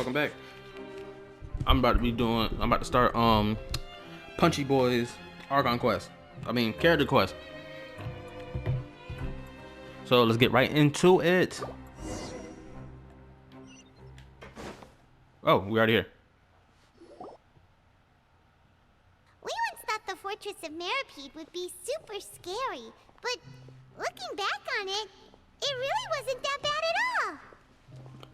welcome back. I'm about to start Punchy Boy's Argon quest. Character quest. So let's get right into it. Oh, we already here. We once thought the Fortress of Meripede would be super scary, but looking back on it, it really wasn't that bad at all.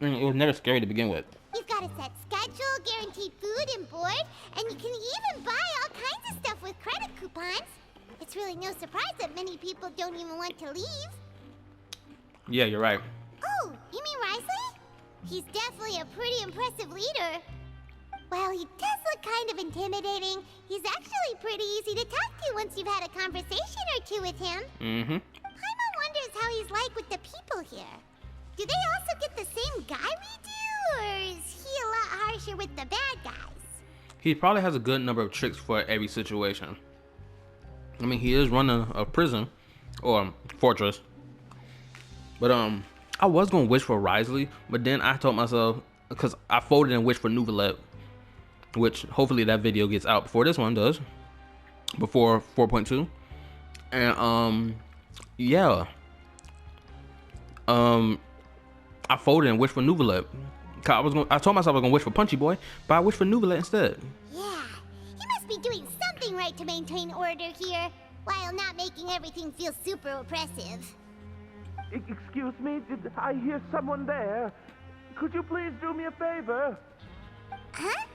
It was never scary to begin with. You've got a set schedule, guaranteed food and board, and you can even buy all kinds of stuff with credit coupons. It's really no surprise that many people don't even want to leave. Yeah, you're right. Oh, you mean Wriothesley? He's definitely a pretty impressive leader. Well, he does look kind of intimidating. He's actually pretty easy to talk to once you've had a conversation or two with him. Paimon wonders how he's like with the people here. Do they also get the same guy we do, or is he a lot harsher with the bad guys? He probably has a good number of tricks for every situation. I mean, he is running a prison or fortress. But I was gonna wish for Wriothesley, but then I told myself, because I folded and wished for Nouvelet, which hopefully that video gets out before this one does, before 4.2. And yeah, I folded and wished for Nouvelet. I told myself I was gonna wish for Punchy Boy, but I wished for Nouvelet instead. Yeah, he must be doing something right to maintain order here, while not making everything feel super oppressive. Excuse me, did I hear someone there? Could you please do me a favor? Huh?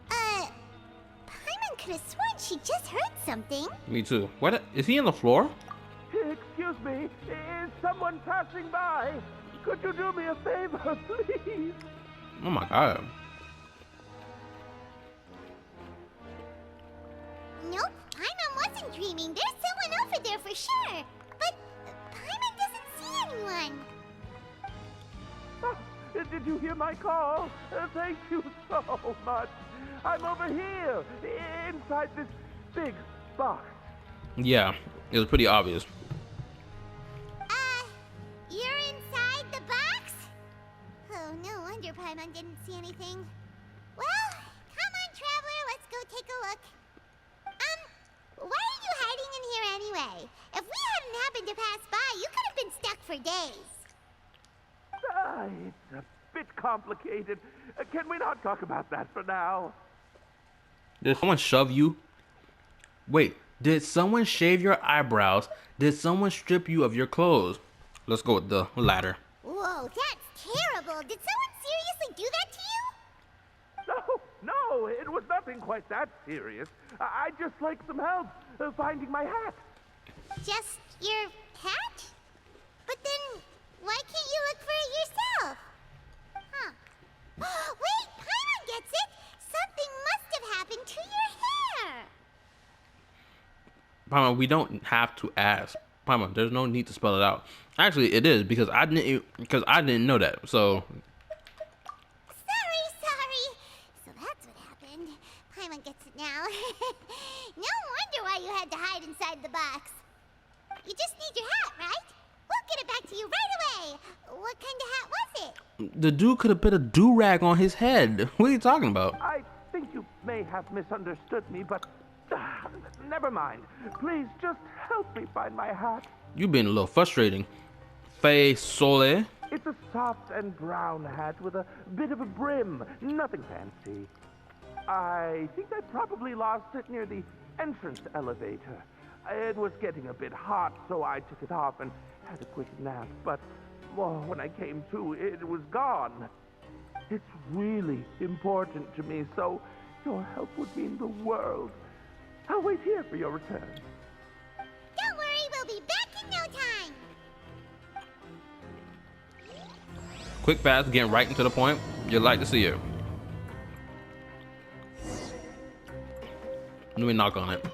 Paimon could have sworn she just heard something. Me too. What? Is he on the floor? Excuse me, is someone passing by? Could you do me a favor, please? Oh my god. Nope, Paimon wasn't dreaming. There's someone over there for sure. But Paimon doesn't see anyone. Oh, did you hear my call? Thank you so much. I'm over here, inside this big box. Yeah, it was pretty obvious. You're inside the box? Oh, no wonder Paimon didn't see anything. Well, come on, traveler, let's go take a look. Why are you hiding in here anyway? If we hadn't happened to pass by, you could have been stuck for days. It's a bit complicated. Can we not talk about that for now? Did someone shove you? Wait, did someone shave your eyebrows? Did someone strip you of your clothes? Let's go with the latter. Whoa, that's terrible. Did someone seriously do that to you? No, it was nothing quite that serious. I'd just like some help finding my hat. Just your hat? But then, why can't you look for it yourself? Huh. Wait, Paimon gets it! Something must have happened to your hair! Paimon, we don't have to ask. Paimon, there's no need to spell it out. Actually, it is because I didn't know that. So. Sorry. So that's what happened. Paimon gets it now. No wonder why you had to hide inside the box. You just need your hat, right? We'll get it back to you right away. What kind of hat was it? The dude could have put a do-rag on his head. What are you talking about? I think you may have misunderstood me, but never mind. Please just help me find my hat. You've been a little frustrating. Fay Sole. It's a soft and brown hat with a bit of a brim. Nothing fancy. I think I probably lost it near the entrance elevator. It was getting a bit hot, so I took it off and had a quick nap. But when I came to, it was gone. It's really important to me, so your help would mean the world. I'll wait here for your return. Don't worry, we'll be back in no time. Quick, fast, getting right into the point. You'd like to see it. Let me knock on it.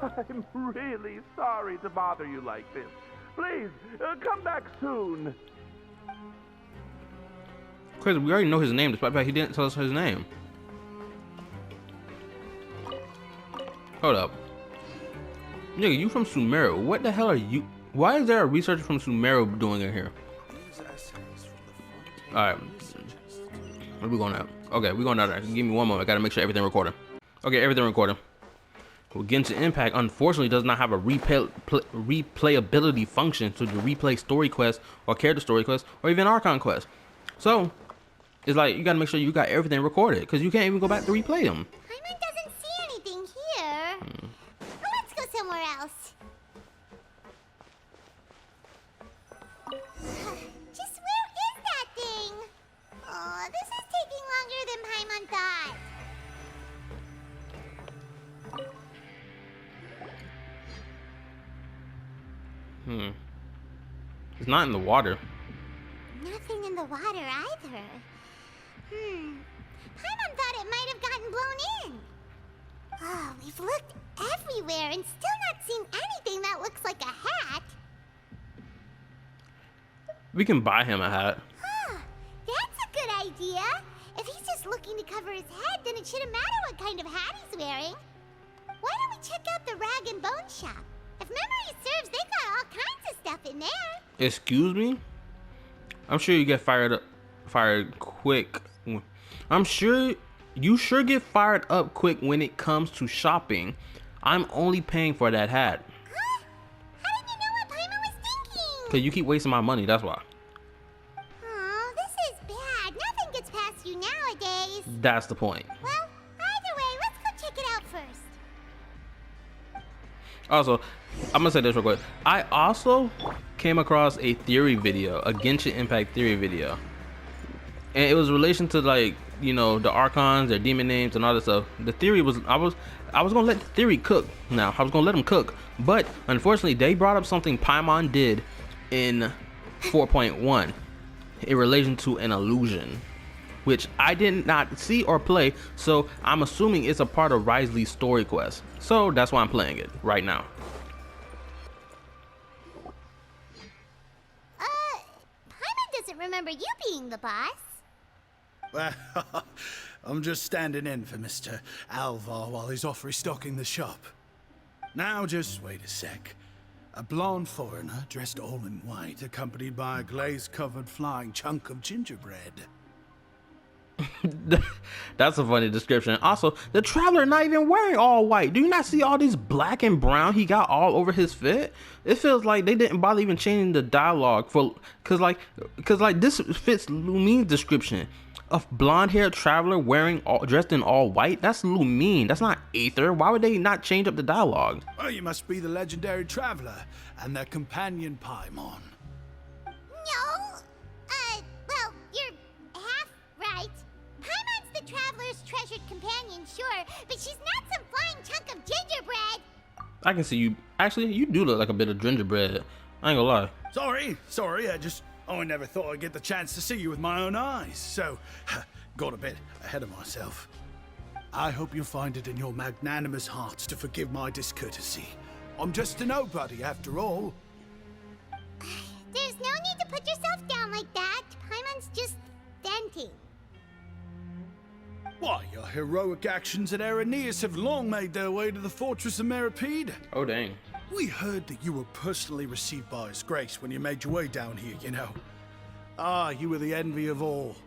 I'm really sorry to bother you like this. Please, come back soon. Crazy, we already know his name, despite the fact he didn't tell us his name. Hold up. Nigga, you from Sumeru. What the hell are you? Why is there a researcher from Sumeru doing it here? Alright. Where we going at? Okay, we going out there. Give me one moment. I gotta make sure everything recorded. Okay, everything recorded. Well, Genshin Impact unfortunately does not have a replayability function to replay story quests or character story quests or even Archon quests. So it's like you gotta make sure you got everything recorded because you can't even go back to replay them. Paimon doesn't see anything here. Let's go somewhere else. Just where is that thing? Oh, this is taking longer than Paimon thought. It's not in the water. Nothing in the water either. Paimon thought it might have gotten blown in. Oh, we've looked everywhere and still not seen anything that looks like a hat. We can buy him a hat. That's a good idea. If he's just looking to cover his head, then it shouldn't matter what kind of hat he's wearing. Why don't we check out the Rag and Bone shop? If memory serves, they got all kinds of stuff in there. Excuse me? I'm sure you get fired quick. I'm sure you get fired up quick when it comes to shopping. I'm only paying for that hat. Huh? How did you know what Paimon was thinking? Cause you keep wasting my money, that's why. Oh, this is bad. Nothing gets past you nowadays. That's the point. Well, either way, let's go check it out first. Also, I'm gonna say this real quick. I also came across a theory video, a Genshin Impact theory video. And it was in relation to, like, you know, the Archons, their demon names and all this stuff. The theory was, I was gonna let the theory cook. Now, I was gonna let them cook. But unfortunately, they brought up something Paimon did in 4.1 in relation to an illusion, which I did not see or play, so I'm assuming it's a part of Wriothesley's story quest. So that's why I'm playing it right now. Paimon doesn't remember you being the boss. Well, I'm just standing in for Mr. Alvar while he's off restocking the shop. Now, just wait a sec. A blonde foreigner dressed all in white, accompanied by a glaze-covered flying chunk of gingerbread. That's a funny description. Also, the traveler not even wearing all white. Do you not see all these black and brown he got all over his fit? It feels like they didn't bother even changing the dialogue for, cause like this fits Lumine's description of blonde-haired traveler dressed in all white. That's Lumine. That's not Aether. Why would they not change up the dialogue? Well, you must be the legendary traveler and their companion Paimon. No. Well, you're half right. Paimon's the traveler's treasured companion, sure, but she's not some flying chunk of gingerbread. I can see you. Actually, you do look like a bit of gingerbread. I ain't gonna lie. Sorry, I never thought I'd get the chance to see you with my own eyes, so got a bit ahead of myself. I hope you find it in your magnanimous hearts to forgive my discourtesy. I'm just a nobody, after all. There's no need to put yourself down like that. Paimon's just venting. Why, your heroic actions at Araneus have long made their way to the fortress of Meripede. Oh dang. We heard that you were personally received by His Grace when you made your way down here, you know. You were the envy of all.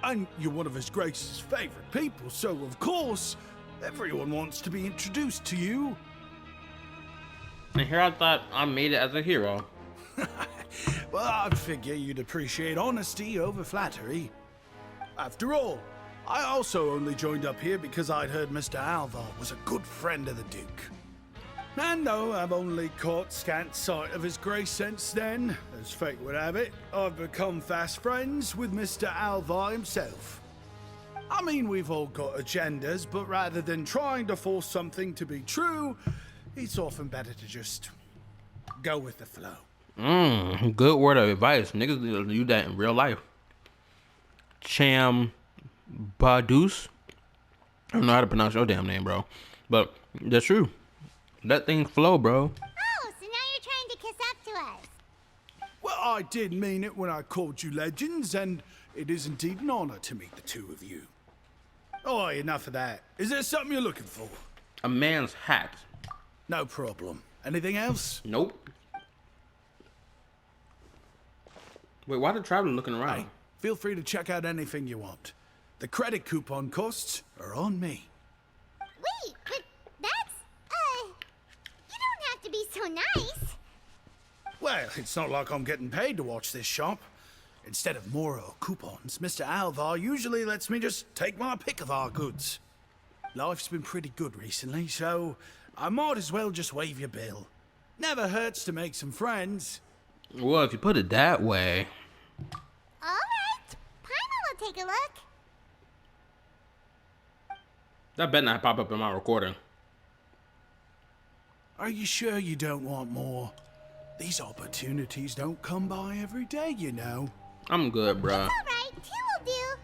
And you're one of His Grace's favorite people, so of course, everyone wants to be introduced to you. And here I thought I made it as a hero. Well, I figure you'd appreciate honesty over flattery. After all, I also only joined up here because I'd heard Mr. Alvar was a good friend of the Duke. And though I've only caught scant sight of His Grace since then, as fate would have it, I've become fast friends with Mr. Alvar himself. I mean, we've all got agendas, but rather than trying to force something to be true, it's often better to just go with the flow. Good word of advice. Niggas need to do that in real life. Cham Badus. I don't know how to pronounce your damn name, bro. But that's true. Let things flow, bro. Oh, so now you're trying to kiss up to us. Well, I did mean it when I called you legends, and it is indeed an honor to meet the two of you. Oh, enough of that. Is there something you're looking for? A man's hat. No problem. Anything else? Nope. Wait, why the traveler looking around? Hey, feel free to check out anything you want. The credit coupon costs are on me. Wait, but that's, you don't have to be so nice. Well, it's not like I'm getting paid to watch this shop. Instead of moral coupons, Mr. Alvar usually lets me just take my pick of our goods. Life's been pretty good recently, so I might as well just waive your bill. Never hurts to make some friends. Well, if you put it that way. All right, Paimon will take a look. That better not pop up in my recording. Are you sure you don't want more? These opportunities don't come by every day, you know. I'm good, bruh. All right, 2 will do.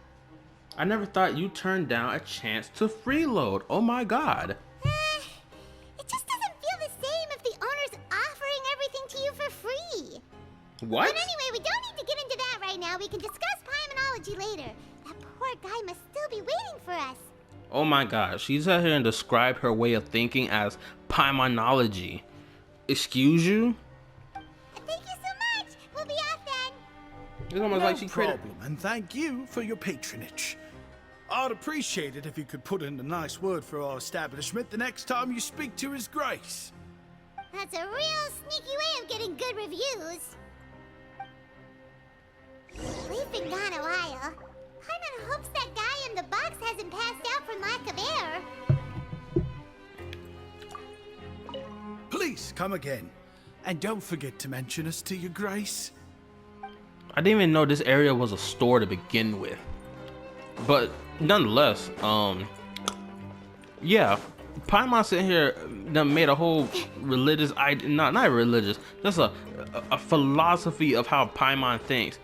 I never thought you turned down a chance to freeload. Oh my god. It just doesn't feel the same if the owner's offering everything to you for free. What? But anyway, we don't need to get into that right now. We can discuss Paimonology later. That poor guy must still be waiting for us. Oh my god, she's out here and described her way of thinking as Paimonology. Excuse you? Thank you so much. We'll be off then. It's almost No like she created. problem, and thank you for your patronage. I'd appreciate it if you could put in a nice word for our establishment the next time you speak to His Grace. That's a real sneaky way of getting good reviews. We've been gone a while. Paimon hopes that guy in the box hasn't passed out from lack of air. Please come again, and don't forget to mention us to your Grace. I didn't even know this area was a store to begin with. But nonetheless, yeah, Paimon sitting here done made a whole religious idea, not religious, just a philosophy of how Paimon thinks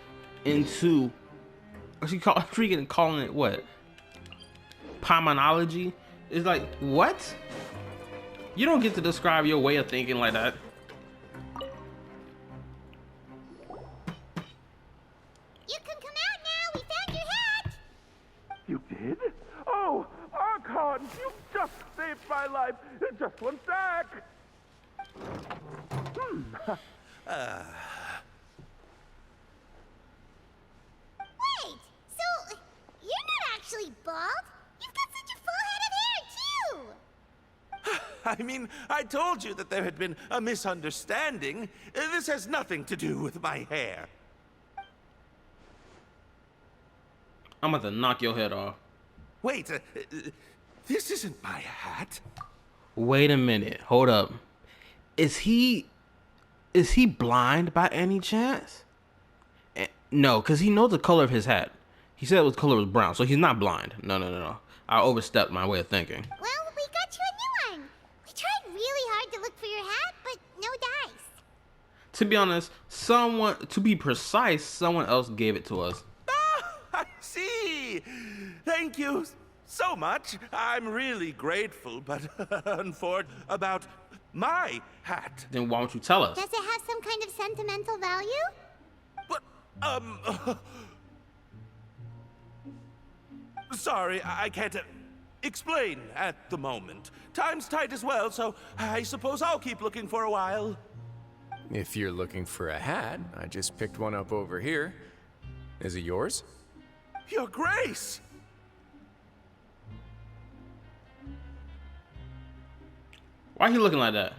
into, she freaking calling it what? Paimonology? It's like, what? You don't get to describe your way of thinking like that. You can come out now. We found your hat. You did? Oh, Archon, you just saved my life. Just one sec. Wait, so you're not actually bald? You've got such a full head of hair, too. I mean, I told you that there had been a misunderstanding. This has nothing to do with my hair. I'm about to knock your head off. Wait, this isn't my hat. Wait a minute. Hold up. Is he blind by any chance? No, because he knows the color of his hat. He said the color was brown, so he's not blind. No. I overstepped my way of thinking. Well, we got you a new one. We tried really hard to look for your hat, but no dice. To be honest, to be precise, someone else gave it to us. I see. Thank you so much. I'm really grateful, but unfortunately, about my hat. Then why don't you tell us? Does it have some kind of sentimental value? But, sorry, I can't explain at the moment. Time's tight as well, so I suppose I'll keep looking for a while. If you're looking for a hat, I just picked one up over here. Is it yours? Your Grace! Why are you looking like that?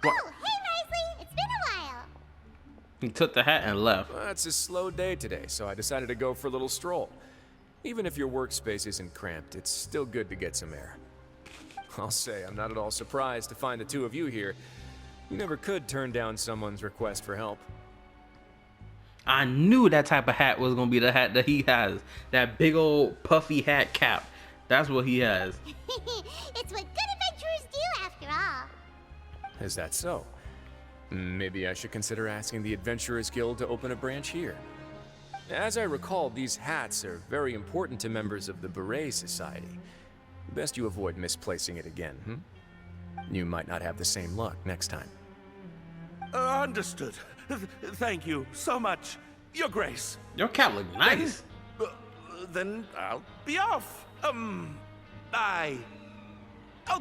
What? Oh, hey, Wriothesley. It's been a while. He took the hat and left. Well, it's a slow day today, so I decided to go for a little stroll. Even if your workspace isn't cramped, it's still good to get some air. I'll say, I'm not at all surprised to find the two of you here. You never could turn down someone's request for help. I knew that type of hat was gonna be the hat that he has. That big old puffy hat cap. That's what he has. It's what good adventurers do, after all. Is that so? Maybe I should consider asking the Adventurers Guild to open a branch here. As I recall, these hats are very important to members of the Beret Society. Best you avoid misplacing it again, You might not have the same luck next time. Understood. Thank you so much, Your Grace. Your cap look nice. Then I'll be off. I'll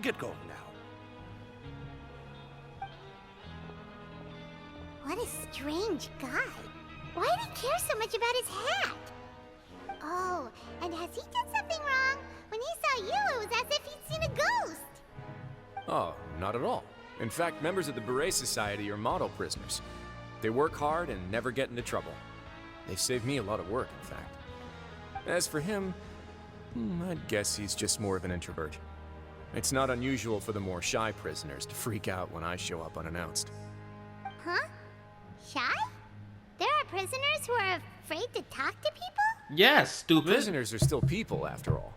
get going now. What a strange guy. Why did he care so much about his hat? Oh, and has he did something wrong. When he saw you, it was as if he'd seen a ghost. Oh, not at all. In fact, members of the Beret Society are model prisoners. They work hard and never get into trouble. They've saved me a lot of work, in fact. As for him, I'd guess he's just more of an introvert. It's not unusual for the more shy prisoners to freak out when I show up unannounced. Huh? Shy? There are prisoners who are afraid to talk to people? Yes, stupid. Prisoners are still people, after all.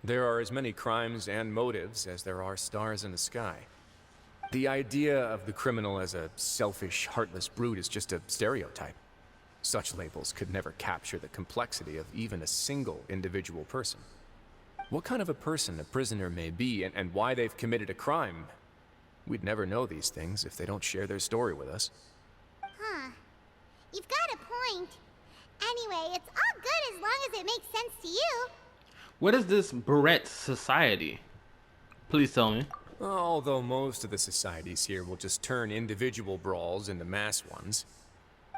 There are as many crimes and motives as there are stars in the sky. The idea of the criminal as a selfish, heartless brute is just a stereotype. Such labels could never capture the complexity of even a single individual person. What kind of a person a prisoner may be and why they've committed a crime, we'd never know these things if they don't share their story with us. Huh. You've got a point. Anyway, it's all good as long as it makes sense to you. What is this Beret Society? Please tell me. Although most of the societies here will just turn individual brawls into mass ones,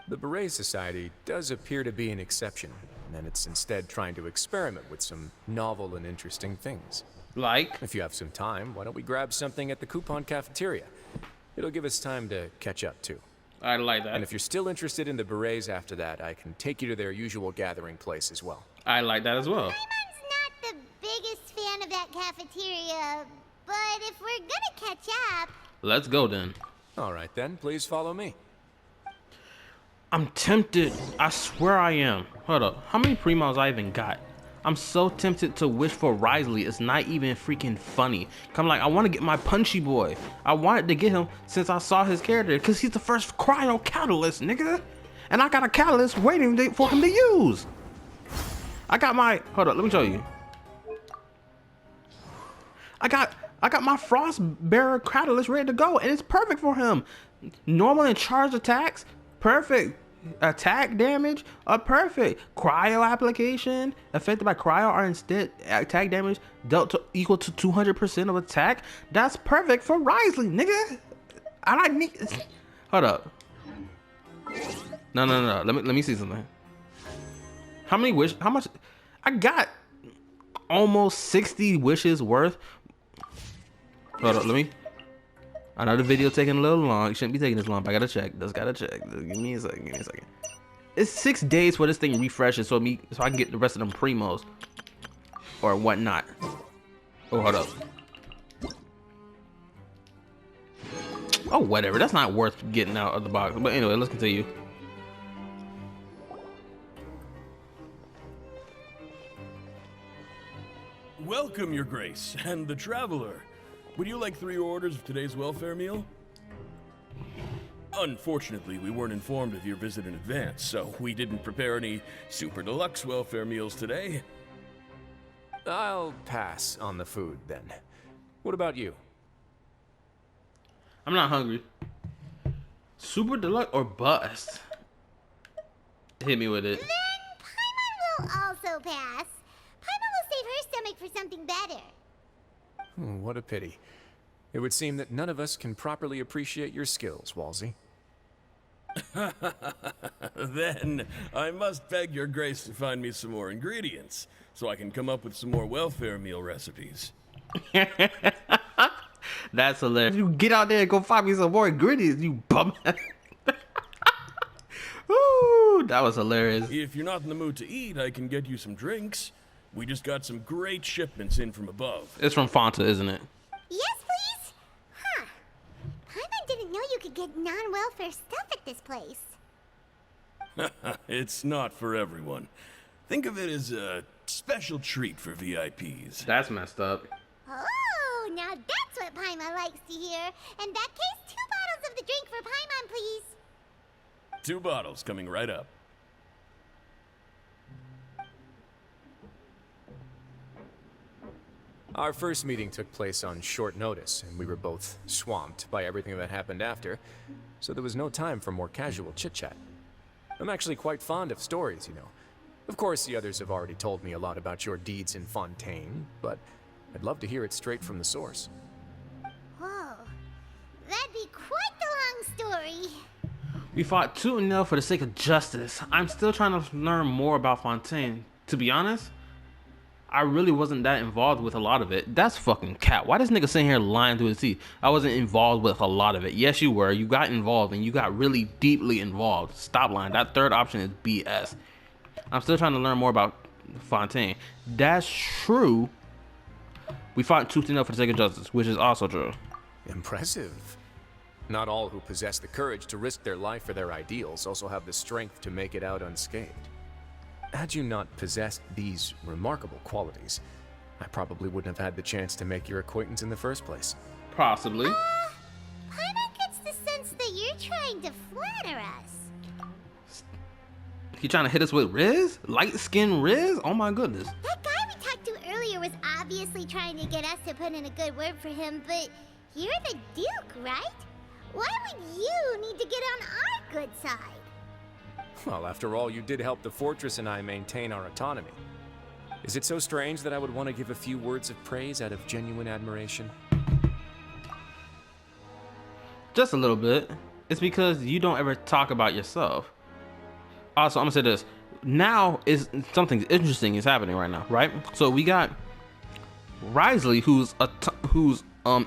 the Beret Society does appear to be an exception, and it's instead trying to experiment with some novel and interesting things. Like? If you have some time, why don't we grab something at the Coupon Cafeteria? It'll give us time to catch up, too. I like that. And if you're still interested in the Berets after that, I can take you to their usual gathering place as well. I like that as well. Paimon's not the biggest fan of that cafeteria, but if we're gonna catch up... Let's go then. All right then, please follow me. I'm tempted. I swear I am. Hold up. How many primos I even got? I'm so tempted to wish for Wriothesley. It's not even freaking funny. I'm like, I want to get my punchy boy. I wanted to get him since I saw his character because he's the first cryo catalyst, nigga. And I got a catalyst waiting for him to use. I got my, hold up, let me show you. I got my Frost Bearer catalyst ready to go, and it's perfect for him. Normal and charged attacks, perfect. Attack damage, perfect. Cryo application, affected by cryo are instead attack damage dealt to equal to 200% of attack. That's perfect for Wriothesley, nigga. I like need. Hold up. No. Let me see something. How many wish? How much? I got almost 60 wishes worth. Hold up, let me. I know the video taking a little long. It shouldn't be taking this long, but I gotta check. Just gotta check. Give me a second. It's 6 days for this thing refreshes, so I can get the rest of them primos or whatnot. Oh, hold up. Oh, whatever. That's not worth getting out of the box. But anyway, let's continue. Welcome, Your Grace, and the Traveler. Would you like 3 orders of today's welfare meal? Unfortunately, we weren't informed of your visit in advance, so we didn't prepare any super deluxe welfare meals today. I'll pass on the food, then. What about you? I'm not hungry. Super deluxe or bust? Hit me with it. Then Paimon will also pass. Paimon will save her stomach for something better. What a pity. It would seem that none of us can properly appreciate your skills, Walsey. Then I must beg Your Grace to find me some more ingredients, so I can come up with some more welfare meal recipes. That's hilarious. You get out there and go find me some more ingredients, you bum. Ooh, that was hilarious. If you're not in the mood to eat, I can get you some drinks. We just got some great shipments in from above. It's from Fanta, isn't it? Yes, please? Huh. Paimon didn't know you could get non-welfare stuff at this place. It's not for everyone. Think of it as a special treat for VIPs. That's messed up. Oh, now that's what Paimon likes to hear. In that case, 2 bottles of the drink for Paimon, please. 2 bottles coming right up. Our first meeting took place on short notice, and we were both swamped by everything that happened after, so there was no time for more casual chit-chat. I'm actually quite fond of stories, you know. Of course, the others have already told me a lot about your deeds in Fontaine, but I'd love to hear it straight from the source. Whoa. That'd be quite the long story. We fought tooth and nail for the sake of justice. I'm still trying to learn more about Fontaine. To be honest, I really wasn't that involved with a lot of it. That's fucking cap. Why this nigga sitting here lying to his teeth? I wasn't involved with a lot of it. Yes, you were. You got involved, and you got really deeply involved. Stop lying. That third option is BS. I'm still trying to learn more about Fontaine. That's true. We fought tooth and nail for the sake of justice, which is also true. Impressive. Not all who possess the courage to risk their life for their ideals also have the strength to make it out unscathed. Had you not possessed these remarkable qualities, I probably wouldn't have had the chance to make your acquaintance in the first place. Possibly. Paimon gets the sense that you're trying to flatter us. He trying to hit us with Riz? Light-skinned Riz? Oh my goodness. That guy we talked to earlier was obviously trying to get us to put in a good word for him, but you're the Duke, right? Why would you need to get on our good side? Well, after all, you did help the fortress and I maintain our autonomy. Is it so strange that I would want to give a few words of praise out of genuine admiration? Just a little bit. It's because you don't ever talk about yourself. Also, I'm gonna say this. Now is something interesting is happening right now, right? So we got Wriothesley, who's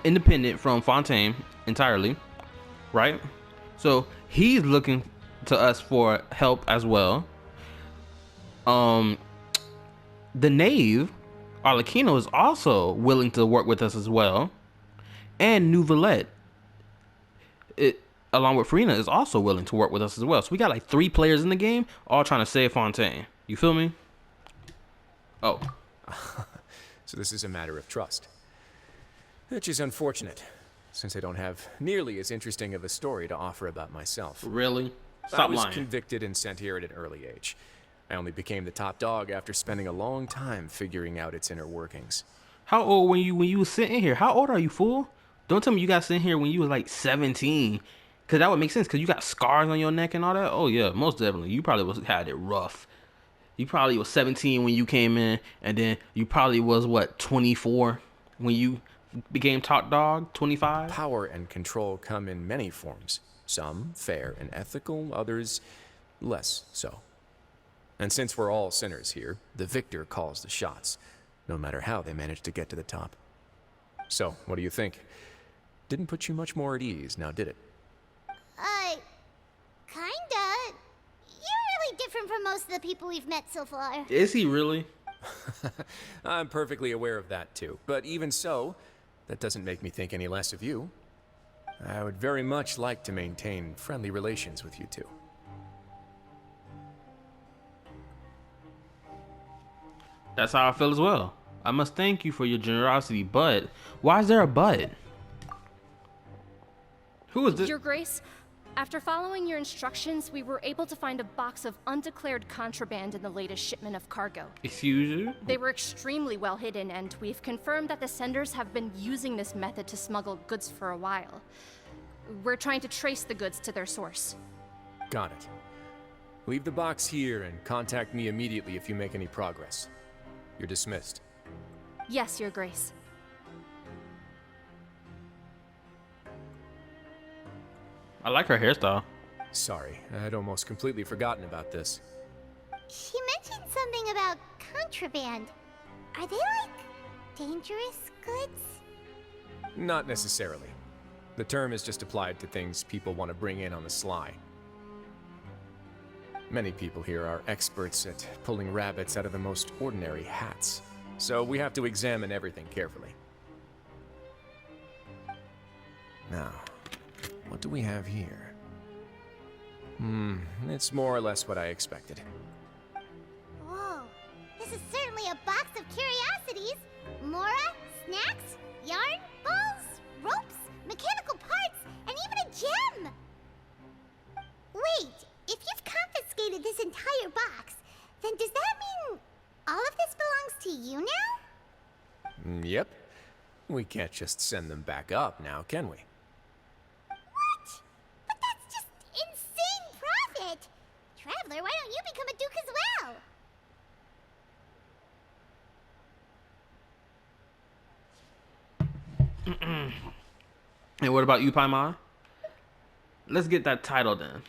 independent from Fontaine entirely, right? So he's looking to us for help as well. The knave, Arlecchino, is also willing to work with us as well, and Neuvillette, along with Farina, is also willing to work with us as well. So we got like 3 players in the game, all trying to save Fontaine. You feel me? Oh. So this is a matter of trust. Which is unfortunate, since I don't have nearly as interesting of a story to offer about myself. Really? Stop I was lying. convicted and sent here at an early age. I only became the top dog after spending a long time figuring out its inner workings. How old were you when you was sitting here? How old are you, fool? Don't tell me you got sitting here when you was like 17. Cause that would make sense, cause you got scars on your neck and all that. Oh yeah, most definitely. You probably had it rough. You probably was 17 when you came in, and then you probably was what, 24 when you became top dog, 25? Power and control come in many forms. Some fair and ethical, others less so. And since we're all sinners here, the victor calls the shots, no matter how they manage to get to the top. So, what do you think? Didn't put you much more at ease, now did it? Kinda. You're really different from most of the people we've met so far. Is he really? I'm perfectly aware of that too, but even so, that doesn't make me think any less of you. I would very much like to maintain friendly relations with you two. That's how I feel as well. I must thank you for your generosity, but why is there a but? Who is this? Your Grace, after following your instructions, we were able to find a box of undeclared contraband in the latest shipment of cargo. Excuse you? They were extremely well hidden, and we've confirmed that the senders have been using this method to smuggle goods for a while. We're trying to trace the goods to their source. Got it. Leave the box here and contact me immediately if you make any progress. You're dismissed. Yes, Your Grace. I like her hairstyle. Sorry, I'd almost completely forgotten about this. She mentioned something about contraband. Are they like dangerous goods? Not necessarily. The term is just applied to things people want to bring in on the sly. Many people here are experts at pulling rabbits out of the most ordinary hats, so we have to examine everything carefully. Now, what do we have here? It's more or less what I expected. Whoa, this is certainly a box of curiosities. Mora, snacks, yarn, balls, ropes, mechanical parts, and even a gem! Wait, if you've confiscated this entire box, then does that mean all of this belongs to you now? Yep. We can't just send them back up now, can we? What? But that's just insane profit! Traveler, why don't you become a duke as well? And what about you, Paimon? Let's get that title then.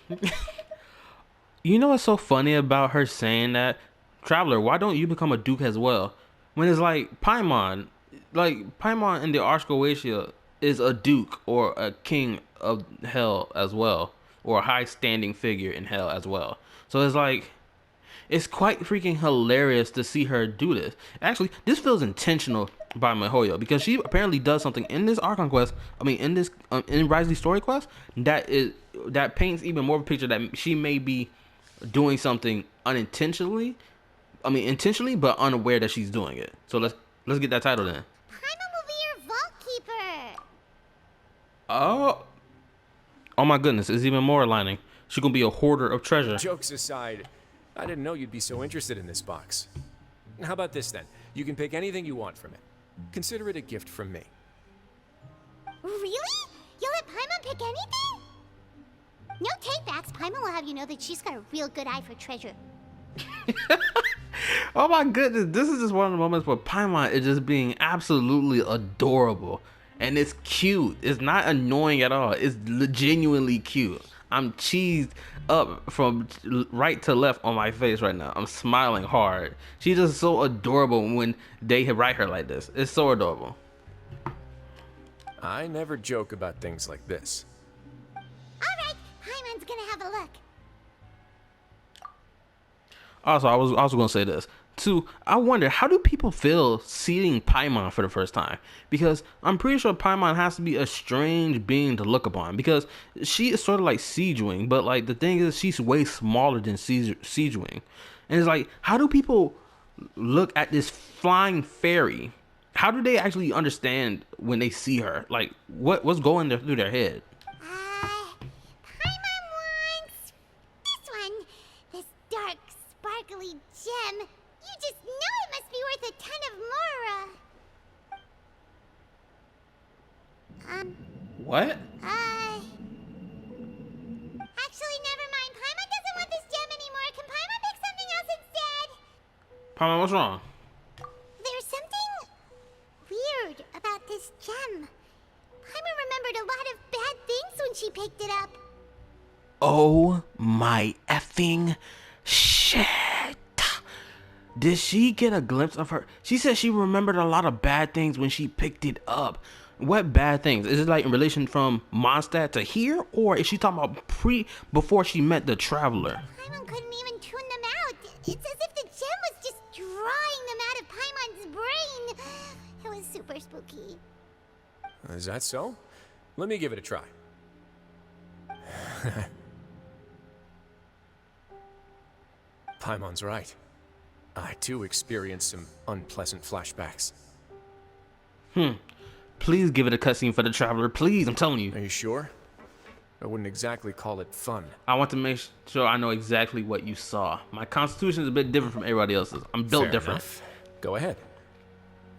You know what's so funny about her saying that? Traveler, why don't you become a duke as well? when it's like Paimon in the Arch Goetia is a duke or a king of hell as well, or a high standing figure in hell as well. So it's like, it's quite freaking hilarious to see her do this. Actually, this feels intentional by Mihoyo because she apparently does something in this Archon quest. I mean, in this in Wriothesley story quest that paints even more of a picture that she may be doing something unintentionally. I mean, intentionally, but unaware that she's doing it. So let's get that title then. Paimon will be your vault keeper. Oh my goodness, it's even more aligning. She gonna be a hoarder of treasure. Jokes aside, I didn't know you'd be so interested in this box. How about this then? You can pick anything you want from it. Consider it a gift from me. Really? You'll let Paimon pick anything? No takebacks. Paimon will have you know that she's got a real good eye for treasure. Oh my goodness, this is just one of the moments where Paimon is just being absolutely adorable. And it's cute. It's not annoying at all. It's genuinely cute. I'm cheesed up from right to left on my face right now. I'm smiling hard. She's just so adorable when they write her like this. It's so adorable. I never joke about things like this. Alright, Paimon's gonna have a look. Also, I was also gonna say this too. I wonder, how do people feel seeing Paimon for the first time? Because I'm pretty sure Paimon has to be a strange being to look upon, because she is sort of like Siegewing, but like the thing is, she's way smaller than Siegewing. And it's like, how do people look at this flying fairy? How do they actually understand when they see her? Like, what's going through their head? Paimon wants this one. This dark, sparkly gem. You just know it must be worth a ton of Mora. What? Actually, never mind. Paimon doesn't want this gem anymore. Can Paimon pick something else instead? Paimon, what's wrong? There's something weird about this gem. Paimon remembered a lot of bad things when she picked it up. Oh my effing shit. Did she get a glimpse of her? She said she remembered a lot of bad things when she picked it up. What bad things? Is it like in relation from Mondstadt to here? Or is she talking about before she met the Traveler? Paimon couldn't even tune them out. It's as if the gem was just drawing them out of Paimon's brain. It was super spooky. Is that so? Let me give it a try. Paimon's right. I too experienced some unpleasant flashbacks. Please give it a cutscene for the Traveler. Please, I'm telling you. Are you sure? I wouldn't exactly call it fun. I want to make sure I know exactly what you saw. My constitution is a bit different from everybody else's. I'm built Fair different. enough. Go ahead.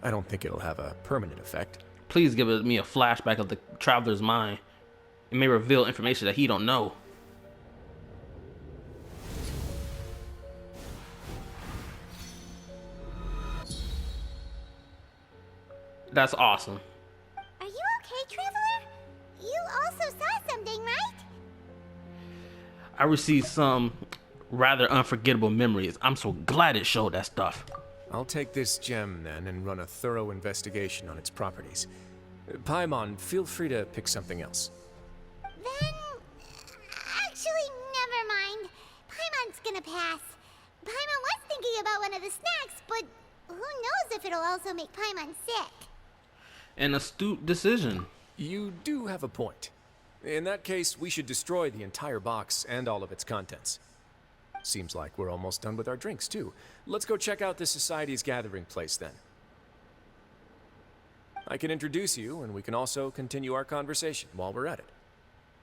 I don't think it'll have a permanent effect. Please give me a flashback of the Traveler's mind. It may reveal information that he don't know. That's awesome. Are you okay, Traveler? You also saw something, right? I received some rather unforgettable memories. I'm so glad it showed that stuff. I'll take this gem then and run a thorough investigation on its properties. Paimon, feel free to pick something else. Then... actually, never mind. Paimon's gonna pass. Paimon was thinking about one of the snacks, but who knows if it'll also make Paimon sick. An astute decision. You do have a point. In that case, we should destroy the entire box and all of its contents. Seems like we're almost done with our drinks, too. Let's go check out the Society's gathering place, then. I can introduce you, and we can also continue our conversation while we're at it.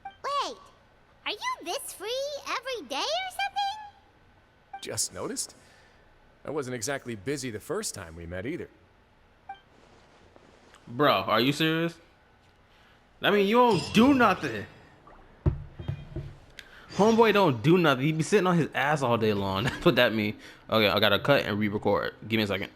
Wait, are you this free every day or something? Just noticed? I wasn't exactly busy the first time we met, either. Bro, are you serious? I mean, you don't do nothing. Homeboy don't do nothing. He be sitting on his ass all day long. That's what that means. Okay, I gotta cut and re-record. Give me a second.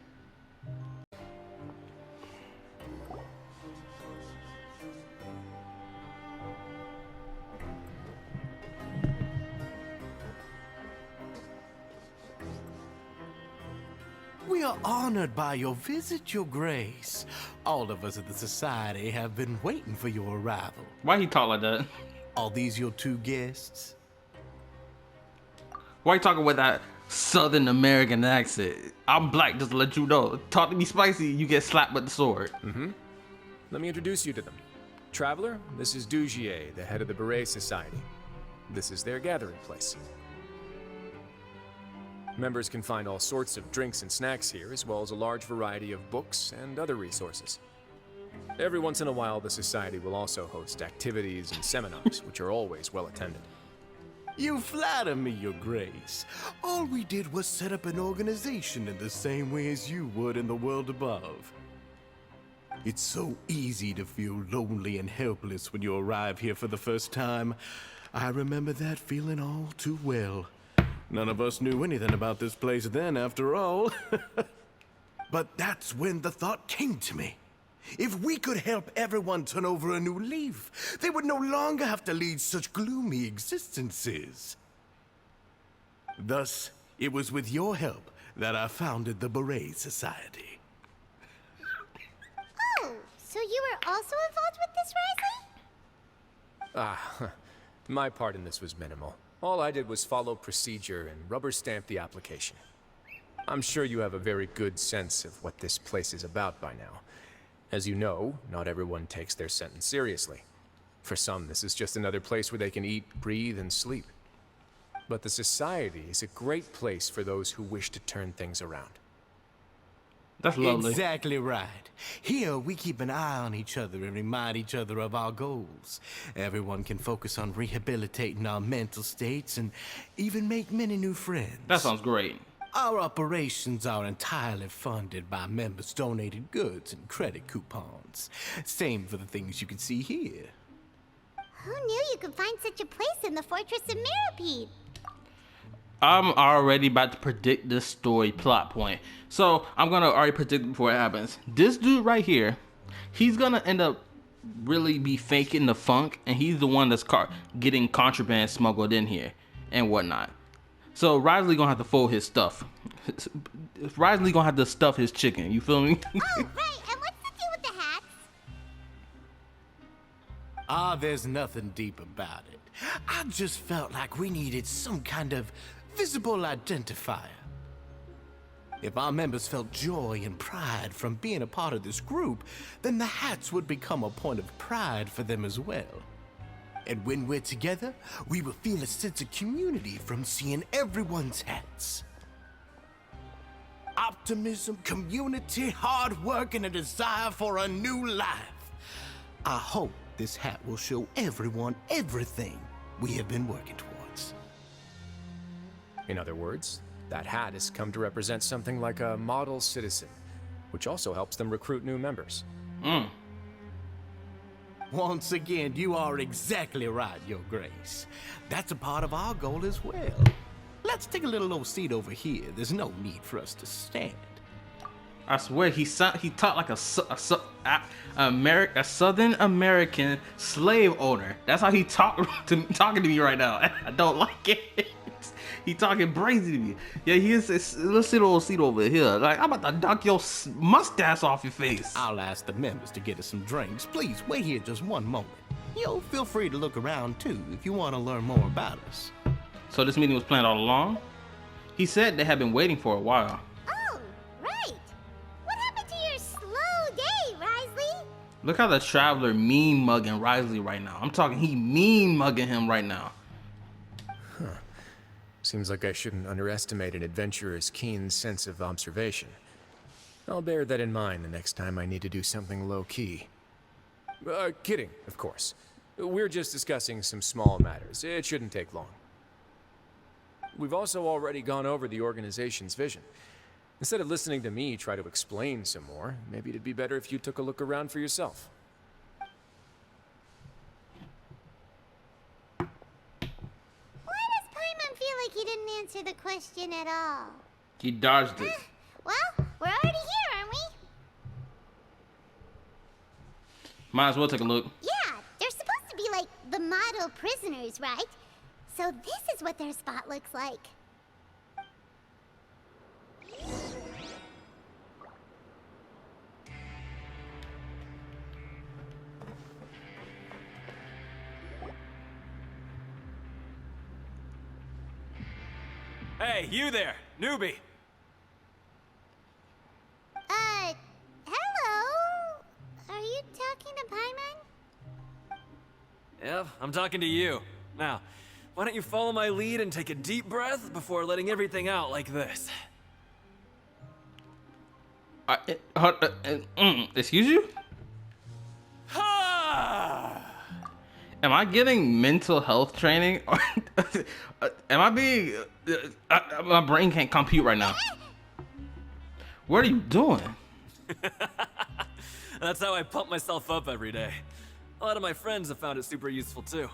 We are are honored by your visit, Your Grace. All of us at the Society have been waiting for your arrival. Why he talk like that? Are these your two guests? Why you talking with that Southern American accent? I'm black, just to let you know. Talk to me spicy, you get slapped with the sword. Let me introduce you to them. Traveler, this is Dugier, the head of the Beret Society. This is their gathering place. Members can find all sorts of drinks and snacks here, as well as a large variety of books and other resources. Every once in a while, the Society will also host activities and seminars, which are always well attended. You flatter me, Your Grace. All we did was set up an organization in the same way as you would in the world above. It's so easy to feel lonely and helpless when you arrive here for the first time. I remember that feeling all too well. None of us knew anything about this place then, after all. But that's when the thought came to me. If we could help everyone turn over a new leaf, they would no longer have to lead such gloomy existences. Thus, it was with your help that I founded the Beret Society. Oh, so you were also involved with this, Wriothesley? My part in this was minimal. All I did was follow procedure and rubber stamp the application. I'm sure you have a very good sense of what this place is about by now. As you know, not everyone takes their sentence seriously. For some, this is just another place where they can eat, breathe, and sleep. But the Society is a great place for those who wish to turn things around. That's lovely. Exactly right. Here, we keep an eye on each other and remind each other of our goals. Everyone can focus on rehabilitating our mental states and even make many new friends. That sounds great. Our operations are entirely funded by members' donated goods and credit coupons. Same for the things you can see here. Who knew you could find such a place in the Fortress of Mirapede? I'm already about to predict this story plot point. So I'm gonna already predict before it happens. This dude right here, he's gonna end up really be faking the funk, and he's the one that's getting contraband smuggled in here and whatnot. So Wriothesley gonna have to fold his stuff. Wriothesley gonna have to stuff his chicken. You feel me? Oh, right. And what's the deal with the hats? There's nothing deep about it. I just felt like we needed some kind of visible identifier. If our members felt joy and pride from being a part of this group, then the hats would become a point of pride for them as well. And when we're together, we will feel a sense of community from seeing everyone's hats. Optimism, community, hard work, and a desire for a new life. I hope this hat will show everyone everything we have been working towards. In other words, that hat has come to represent something like a model citizen, which also helps them recruit new members. Once again, you are exactly right, Your Grace. That's a part of our goal as well. Let's take a little old seat over here. There's no need for us to stand. I swear he talked like a Southern American slave owner. That's how he talking to me right now. I don't like it. He talking crazy to me. Yeah, he is. Let's sit on a seat over here. Like, I'm about to knock your mustache off your face. I'll ask the members to get us some drinks. Please wait here just one moment. Feel free to look around too if you want to learn more about us. So this meeting was planned all along? He said they had been waiting for a while. Oh, right. What happened to your slow day, Wriothesley? Look how the Traveler mean mugging Wriothesley right now. I'm talking, he mean mugging him right now. Seems like I shouldn't underestimate an adventurer's keen sense of observation. I'll bear that in mind the next time I need to do something low-key. Kidding, of course. We're just discussing some small matters. It shouldn't take long. We've also already gone over the organization's vision. Instead of listening to me try to explain some more, maybe it'd be better if you took a look around for yourself. He didn't answer the question at all. He dodged it. Well, we're already here, aren't we? Might as well take a look. Yeah, they're supposed to be like the model prisoners, right? So this is what their spot looks like. Hey, you there, newbie. Hello? Are you talking to Paimon? Yep, I'm talking to you. Now, why don't you follow my lead and take a deep breath before letting everything out like this? Excuse you? Am I getting mental health training? Am I being... my brain can't compute right now. What are you doing? That's how I pump myself up every day. A lot of my friends have found it super useful too.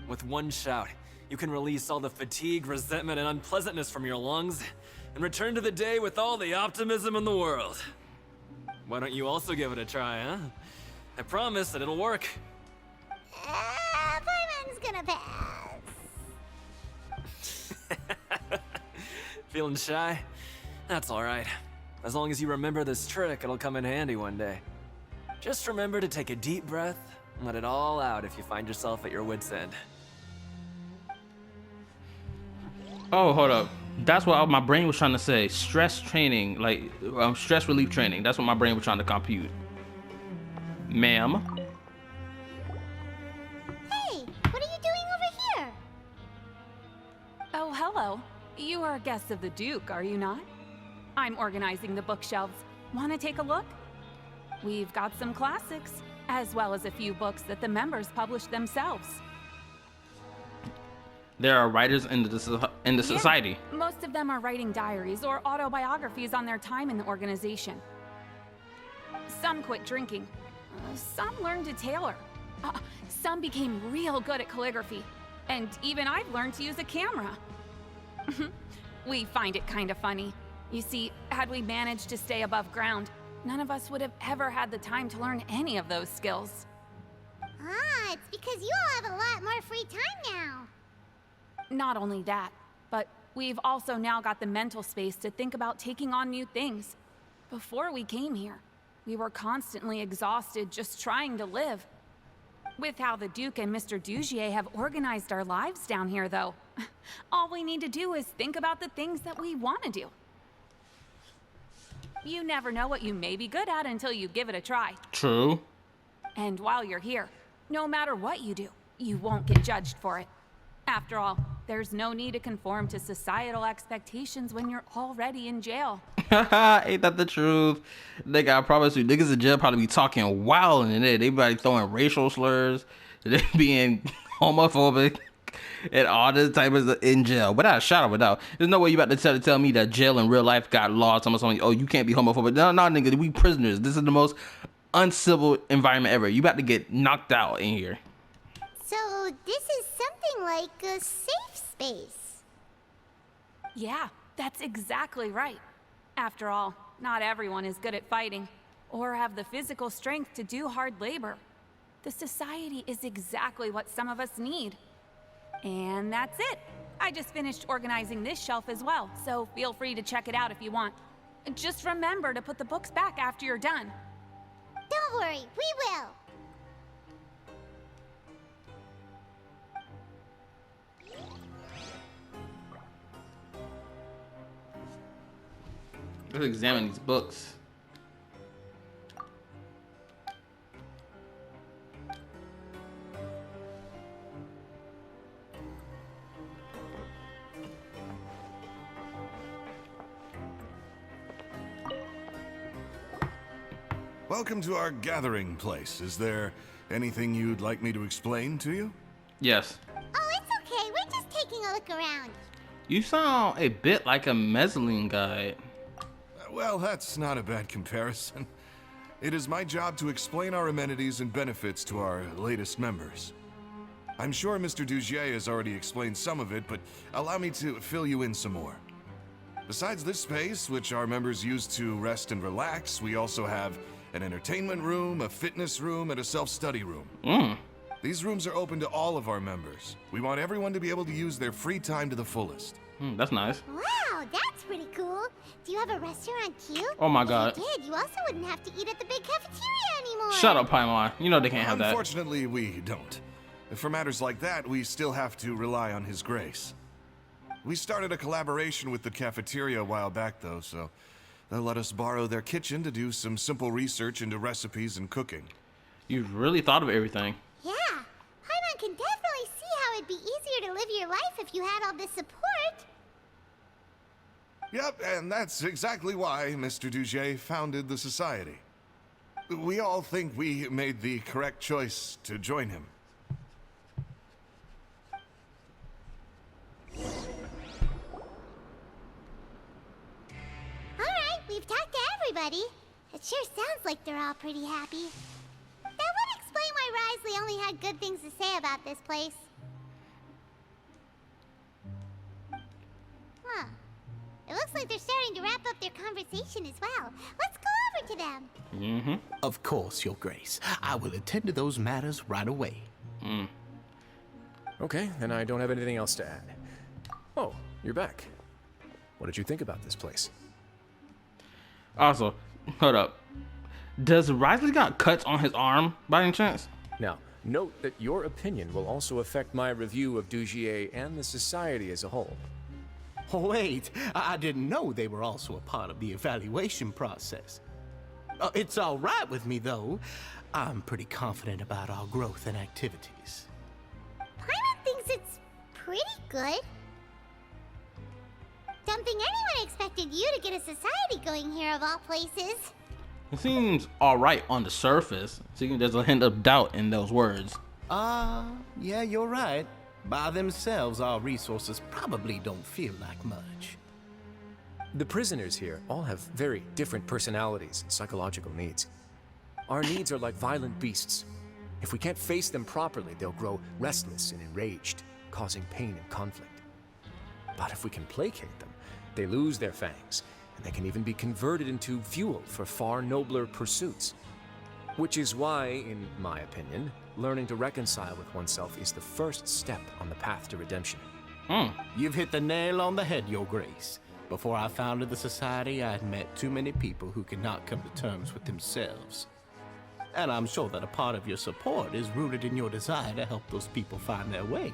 With one shout, you can release all the fatigue, resentment, and unpleasantness from your lungs and return to the day with all the optimism in the world. Why don't you also give it a try, huh? I promise that it'll work. Paimon's gonna pass. Feeling shy? That's alright. As long as you remember this trick, it'll come in handy one day. Just remember to take a deep breath and let it all out if you find yourself at your wit's end. Oh, hold up. That's what my brain was trying to say. Stress training, like stress relief training. That's what my brain was trying to compute. Ma'am. Hey, what are you doing over here? Oh, hello. You are guests of the Duke, are you not? I'm organizing the bookshelves. Want to take a look? We've got some classics, as well as a few books that the members publish themselves. There are writers in the society. Most of them are writing diaries or autobiographies on their time in the organization. Some quit drinking. Some learned to tailor. Some became real good at calligraphy. And even I've learned to use a camera. We find it kind of funny. You see, had we managed to stay above ground, none of us would have ever had the time to learn any of those skills. Ah, it's because you all have a lot more free time now. Not only that, but we've also now got the mental space to think about taking on new things. Before we came here, we were constantly exhausted just trying to live. With how the Duke and Mr. Dugier have organized our lives down here, though, all we need to do is think about the things that we want to do. You never know what you may be good at until you give it a try. True. And while you're here, no matter what you do, you won't get judged for it. After all, there's no need to conform to societal expectations when you're already in jail. Ain't that the truth? Nigga, I promise you, niggas in jail probably be talking wild in there. They be throwing racial slurs, they being homophobic, and all this type of stuff in jail. Without a shadow of a doubt. There's no way you about to tell me that jail in real life got laws. Something, oh, you can't be homophobic. No, nigga, we prisoners. This is the most uncivil environment ever. You about to get knocked out in here. So this is something like a safe space. Yeah, that's exactly right. After all, not everyone is good at fighting, or have the physical strength to do hard labor. The society is exactly what some of us need. And that's it. I just finished organizing this shelf as well, so feel free to check it out if you want. Just remember to put the books back after you're done. Don't worry, we will. Let's examine these books. Welcome to our gathering place. Is there anything you'd like me to explain to you? Yes. Oh, it's okay. We're just taking a look around. You sound a bit like a mezzanine guide. Well, that's not a bad comparison. It is my job to explain our amenities and benefits to our latest members. I'm sure Mr. Dugier has already explained some of it, but allow me to fill you in some more. Besides this space, which our members use to rest and relax, we also have an entertainment room, a fitness room, and a self-study room. These rooms are open to all of our members. We want everyone to be able to use their free time to the fullest. That's nice. Wow, that's pretty cool. Do you have a restaurant too? Oh my God. If you did, you also wouldn't have to eat at the big cafeteria anymore. Shut up, Paimon. You know they can't have that. Unfortunately, we don't. For matters like that, we still have to rely on his grace. We started a collaboration with the cafeteria a while back, though, so they'll let us borrow their kitchen to do some simple research into recipes and cooking. You've really thought of everything. Yeah, Paimon can definitely see how it'd be easier to live your life if you had all this support. Yep, and that's exactly why Mr. Duget founded the society. We all think we made the correct choice to join him. Alright, we've talked to everybody. It sure sounds like they're all pretty happy. That would explain why Wriothesley only had good things to say about this place. Huh. It looks like they're starting to wrap up their conversation as well. Let's go over to them. Mm-hmm. Of course, Your Grace. I will attend to those matters right away. Okay, then I don't have anything else to add. Oh, you're back. What did you think about this place? Also, hold up. Does Wriothesley got cuts on his arm by any chance? Now, note that your opinion will also affect my review of Dugier and the society as a whole. Wait, I didn't know they were also a part of the evaluation process. It's all right with me, though. I'm pretty confident about our growth and activities. Paimon thinks it's pretty good. Don't think anyone expected you to get a society going here of all places. It seems alright on the surface. See, there's a hint of doubt in those words. Yeah, you're right. By themselves, our resources probably don't feel like much. The prisoners here all have very different personalities and psychological needs. Our needs are like violent beasts. If we can't face them properly, they'll grow restless and enraged, causing pain and conflict. But if we can placate them, they lose their fangs, and they can even be converted into fuel for far nobler pursuits. Which is why, in my opinion, learning to reconcile with oneself is the first step on the path to redemption. You've hit the nail on the head, Your Grace. Before I founded the society, I had met too many people who could not come to terms with themselves. And I'm sure that a part of your support is rooted in your desire to help those people find their way.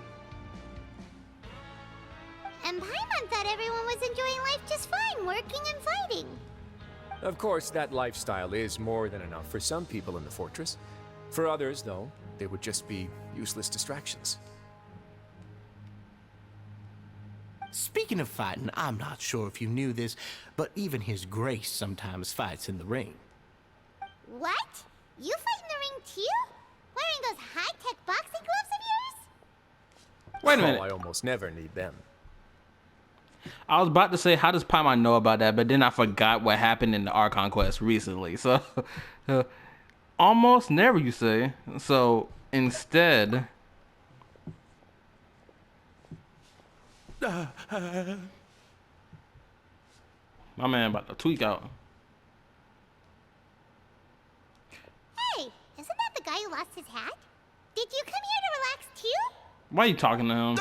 And Paimon thought everyone was enjoying life just fine, working and fighting. Of course, that lifestyle is more than enough for some people in the fortress. For others, though, they would just be useless distractions. Speaking of fighting, I'm not sure if you knew this, but even His Grace sometimes fights in the ring. What? You fight in the ring too? Wearing those high-tech boxing gloves of yours? Wait a minute. Oh, I almost never need them. I was about to say, how does Paimon know about that? But then I forgot what happened in the Archon quest recently. So, almost never, you say. So, instead... my man about to tweak out. Hey, isn't that the guy who lost his hat? Did you come here to relax too? Why are you talking to him?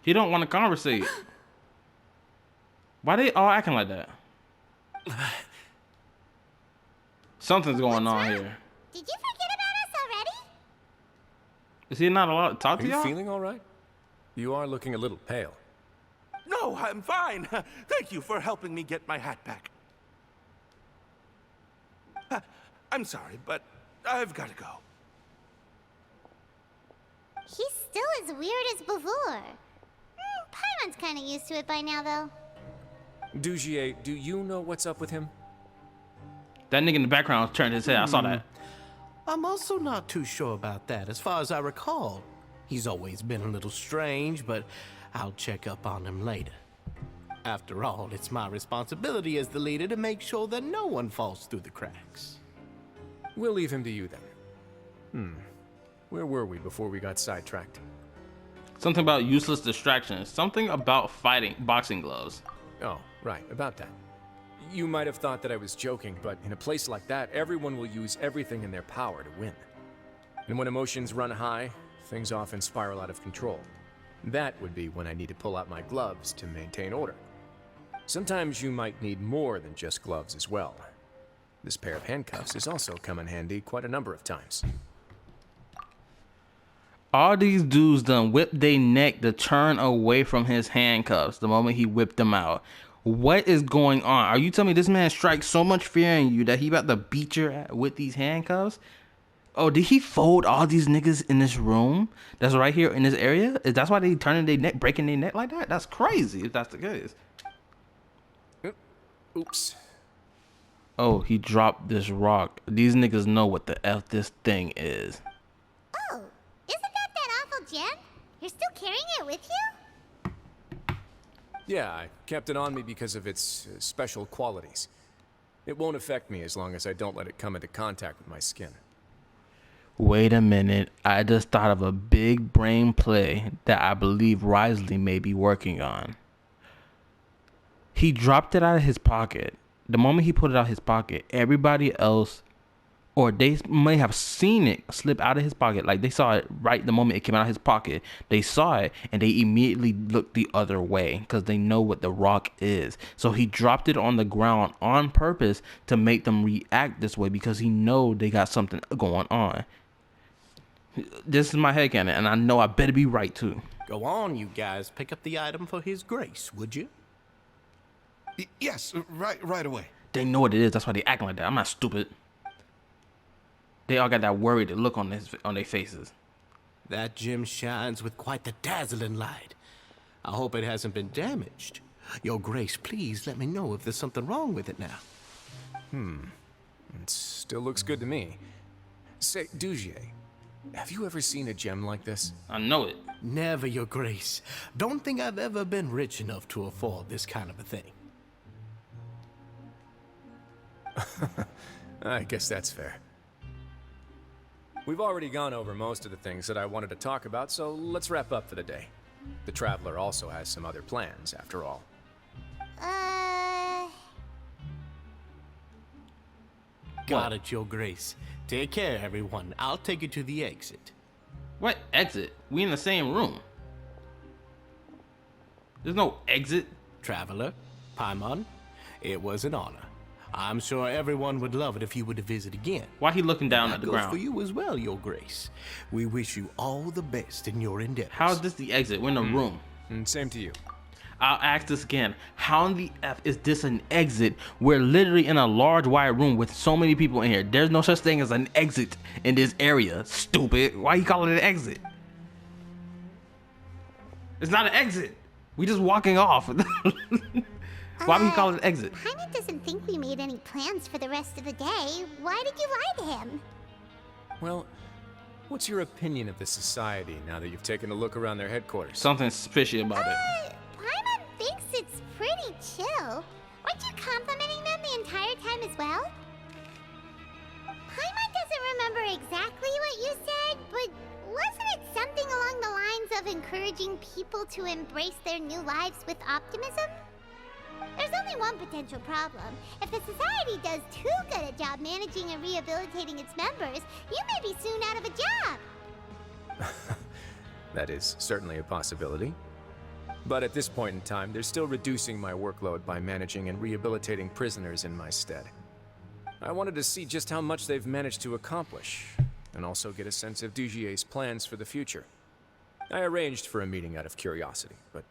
He don't want to conversate. Why they all acting like that? Something's going on here. Did you forget about us already? Is he not allowed to talk Are to you y'all? feeling all right? You are looking a little pale. No, I'm fine. Thank you for helping me get my hat back. I'm sorry, but I've got to go. He's still as weird as before. Paimon's kind of used to it by now, though. Dugier, do you know what's up with him? That nigga in the background turned his head. I saw that. I'm also not too sure about that. As far as I recall, he's always been a little strange, but I'll check up on him later. After all, it's my responsibility as the leader to make sure that no one falls through the cracks. We'll leave him to you then. Where were we before we got sidetracked? Something about useless distractions. Something about fighting boxing gloves. Oh, right, about that. You might have thought that I was joking, but in a place like that, everyone will use everything in their power to win. And when emotions run high, things often spiral out of control. That would be when I need to pull out my gloves to maintain order. Sometimes you might need more than just gloves as well. This pair of handcuffs has also come in handy quite a number of times. All these dudes done whipped their neck to turn away from his handcuffs the moment he whipped them out. What is going on? Are you telling me this man strikes so much fear in you that he about to beat your ass with these handcuffs? Oh, did he fold all these niggas in this room that's right here in this area? Is that's why they turning their neck, breaking their neck like that? That's crazy if that's the case. Oops. Oh, he dropped this rock. These niggas know what the F this thing is. Oh, isn't that awful gem? You're still carrying it with you? Yeah, I kept it on me because of its special qualities. It won't affect me as long as I don't let it come into contact with my skin. Wait a minute. I just thought of a big brain play that I believe Wriothesley may be working on. He dropped it out of his pocket. The moment he put it out of his pocket, everybody else, or they may have seen it slip out of his pocket. Like they saw it right the moment it came out of his pocket. They saw it and they immediately looked the other way because they know what the rock is. So he dropped it on the ground on purpose to make them react this way because he know they got something going on. This is my headcanon, and I know I better be right too. Go on, you guys. Pick up the item for his grace, would you? Yes, right away. They know what it is. That's why they acting like that. I'm not stupid. They all got that worried look on their faces. That gem shines with quite the dazzling light. I hope it hasn't been damaged. Your grace, please let me know if there's something wrong with it now. It still looks good to me. Say, Dugier, have you ever seen a gem like this? I know it. Never, your grace. Don't think I've ever been rich enough to afford this kind of a thing. I guess that's fair. We've already gone over most of the things that I wanted to talk about, so let's wrap up for the day. The Traveler also has some other plans, after all. Got it, your grace. Take care, everyone. I'll take you to the exit. What exit? We in the same room. There's no exit. Traveler, Paimon, it was an honor. I'm sure everyone would love it if you were to visit again. Why he looking down at the That ground? goes for you as well, your grace. We wish you all the best in your endeavors. How is this the exit? We're in a room. And same to you. I'll ask this again. How in the F is this an exit? We're literally in a large wide room with so many people in here. There's no such thing as an exit in this area. Stupid. Why you call it an exit? It's not an exit. We just walking off. Why would you call it an exit? Paimon doesn't think we made any plans for the rest of the day. Why did you lie to him? Well, what's your opinion of the society now that you've taken a look around their headquarters? Something's fishy about it. Paimon thinks it's pretty chill. Weren't you complimenting them the entire time as well? Paimon doesn't remember exactly what you said, but wasn't it something along the lines of encouraging people to embrace their new lives with optimism? There's only one potential problem. If the society does too good a job managing and rehabilitating its members, you may be soon out of a job. That is certainly a possibility. But at this point in time, they're still reducing my workload by managing and rehabilitating prisoners in my stead. I wanted to see just how much they've managed to accomplish, and also get a sense of Dugier's plans for the future. I arranged for a meeting out of curiosity, but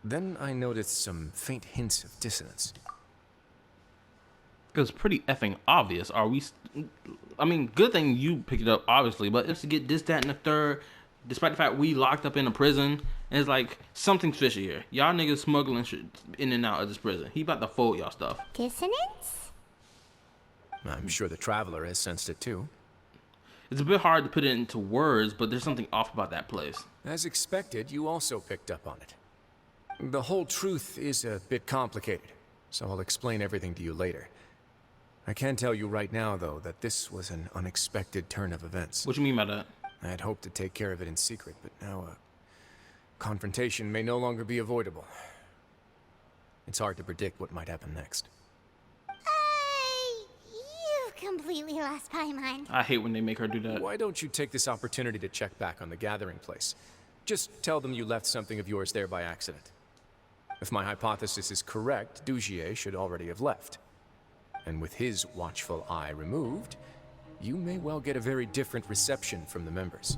then I noticed some faint hints of dissonance. It was pretty effing obvious. I mean, good thing you picked it up, obviously, but just to get this, that, and the third, despite the fact we locked up in a prison, it's like something's fishy here. Y'all niggas smuggling shit in and out of this prison. He about to fold y'all stuff. Dissonance? I'm sure the Traveler has sensed it too. It's a bit hard to put it into words, but there's something off about that place. As expected, you also picked up on it. The whole truth is a bit complicated, so I'll explain everything to you later. I can tell you right now, though, that this was an unexpected turn of events. What you mean by that? I had hoped to take care of it in secret, but now a confrontation may no longer be avoidable. It's hard to predict what might happen next. You've completely lost Paimon. I hate when they make her do that. Why don't you take this opportunity to check back on the gathering place? Just tell them you left something of yours there by accident. If my hypothesis is correct, Dugier should already have left. And with his watchful eye removed, you may well get a very different reception from the members.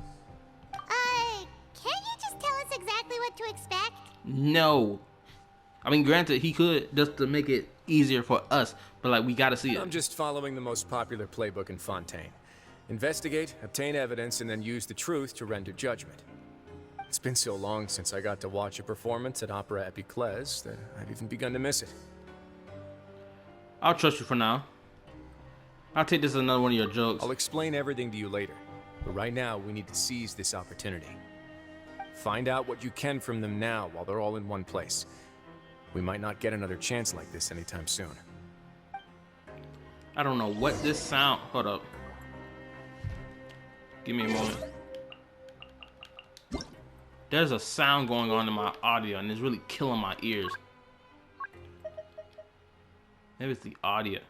No. I mean, granted, he could just to make it easier for us, but like we gotta see it. I'm just following the most popular playbook in Fontaine. Investigate, obtain evidence, and then use the truth to render judgment. It's been so long since I got to watch a performance at Opera Epiclese that I've even begun to miss it. I'll trust you for now. I'll take this as another one of your jokes. I'll explain everything to you later, but right now we need to seize this opportunity. Find out what you can from them now while they're all in one place. We might not get another chance like this anytime soon. I don't know what this sound. Hold up. Give me a moment. There's a sound going on in my audio and it's really killing my ears. Maybe it's the audio.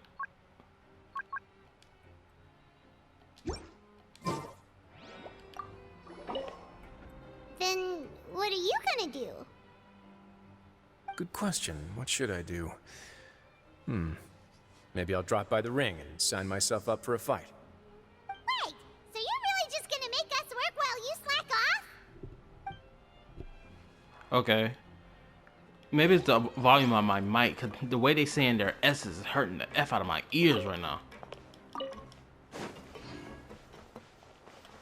Then what are you gonna do? Good question. What should I do? Maybe I'll drop by the ring and sign myself up for a fight. Wait, so you're really just gonna make us work while you slack off? Okay. Maybe it's the volume on my mic, cause the way they saying their S's is hurting the F out of my ears right now.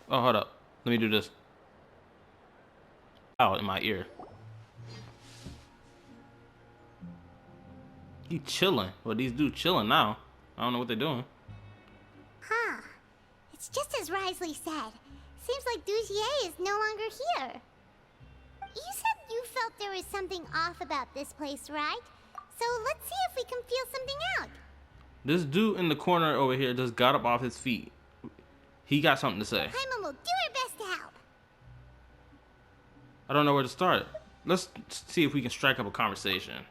Oh, hold up. Let me do this. Out in my ear. He chilling. Well, these dudes chilling now. I don't know what they're doing. Huh. It's just as Wriothesley said. Seems like Dugier is no longer here. You said you felt there was something off about this place, right? So let's see if we can feel something out. This dude in the corner over here just got up off his feet. He got something to say. Paimon will do her best to help. I don't know where to start. Let's see if we can strike up a conversation.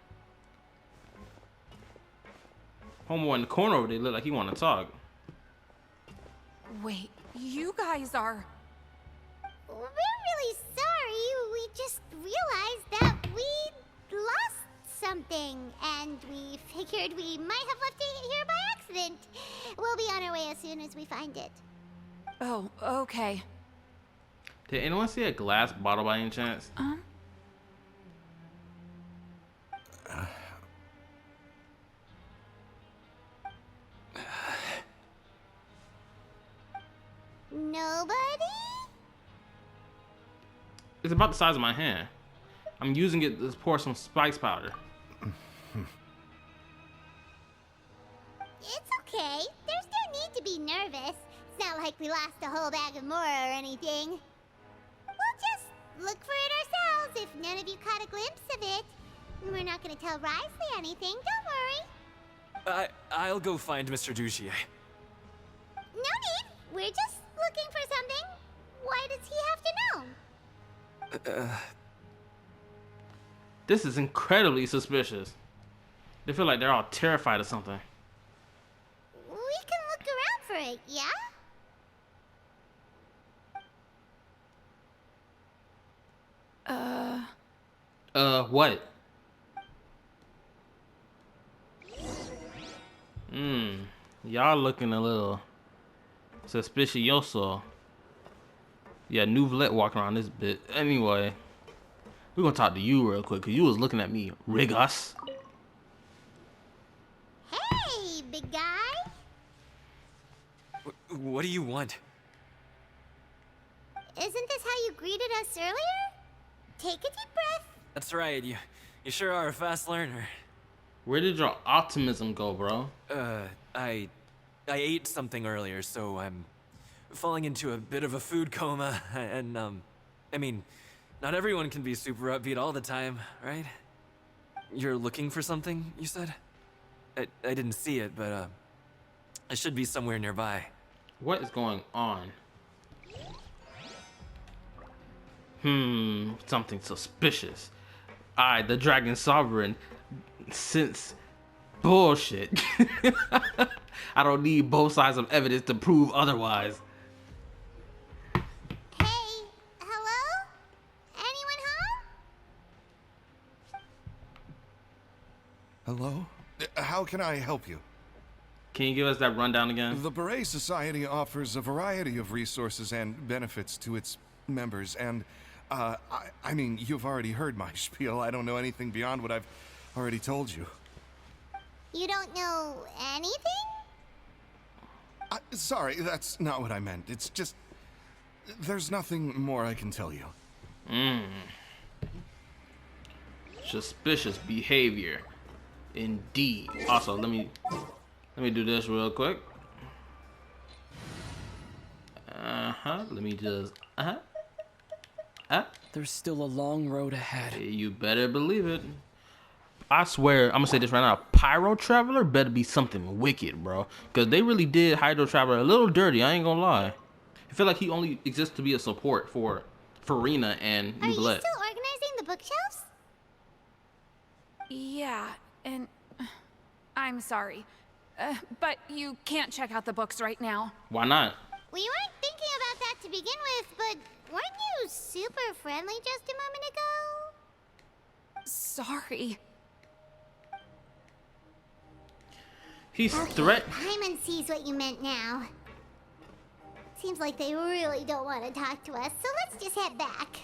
Homeboy in the corner over there look like he want to talk. Wait, you guys are... We're really sorry. We just realized that we lost something, and we figured we might have left it here by accident. We'll be on our way as soon as we find it. Oh, okay. Did anyone see a glass bottle by any chance? Nobody? It's about the size of my hand. I'm using it to pour some spice powder. It's okay. There's no need to be nervous. It's not like we lost a whole bag of Mora or anything. We'll just look for it ourselves if none of you caught a glimpse of it. We're not gonna tell Wriothesley anything, don't worry. I'll go find Mr. Dugier. No need. We're just looking for something. Why does he have to know? This is incredibly suspicious. They feel like they're all terrified of something. We can look around for it, yeah? What? Y'all looking a little suspicioso. Yeah, Nouvellette walking around this bit. Anyway, we're gonna talk to you real quick, cause you was looking at me, Rigas. Hey, big guy. What do you want? Isn't this how you greeted us earlier? Take a deep breath. That's right, you sure are a fast learner. Where did your optimism go, bro? I ate something earlier, so I'm falling into a bit of a food coma, and, I mean, not everyone can be super upbeat all the time, right? You're looking for something, you said? I didn't see it, but, it should be somewhere nearby. What is going on? Something suspicious. The Dragon Sovereign, since bullshit. I don't need both sides of evidence to prove otherwise. Hey, hello? Anyone home? Hello? How can I help you? Can you give us that rundown again? The Beret Society offers a variety of resources and benefits to its members, and I mean, you've already heard my spiel. I don't know anything beyond what I've already told you. You don't know anything? Sorry, that's not what I meant. It's just... there's nothing more I can tell you. Suspicious behavior. Indeed. Also, let me do this real quick. Let me just... There's still a long road ahead. You better believe it. I swear, I'm gonna say this right now. Pyro Traveler better be something wicked, bro. Because they really did Hydro Traveler a little dirty, I ain't gonna lie. I feel like he only exists to be a support for Farina and Are you still Neuvillette. organizing the bookshelves? Yeah, and I'm sorry. But you can't check out the books right now. Why not? We weren't thinking about that to begin with, but weren't you super friendly just a moment ago? Sorry. He's Paimon sees what you meant now. Seems like they really don't want to talk to us, so let's just head back.